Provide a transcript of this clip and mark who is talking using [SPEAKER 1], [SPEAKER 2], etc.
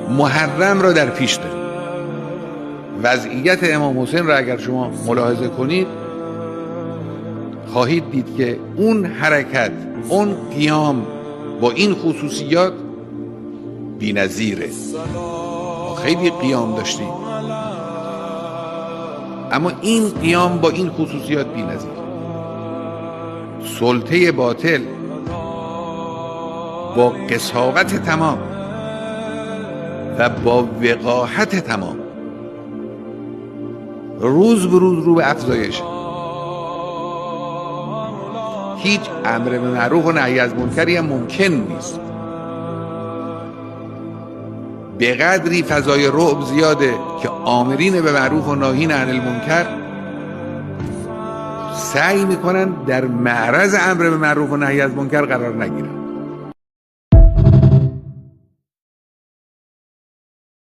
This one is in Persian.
[SPEAKER 1] محرم را در پیش داریم. وضعیت امام حسین را اگر شما ملاحظه کنید خواهید دید که اون حرکت، اون قیام با این خصوصیات بی‌نظیره. ما خیلی قیام داشتیم اما این قیام با این خصوصیات بی‌نظیر. سلطه باطل با قساوت تمام و با وقاحت تمام روز به روز رو به افزایش. هیچ امر به معروف و نهی از منکری هم ممکن نیست. به قدری فضای رعب زیاده که آمرین به معروف و ناهین عن المنکر سعی میکنن در معرض امر به معروف و نهی از منکر قرار نگیرن.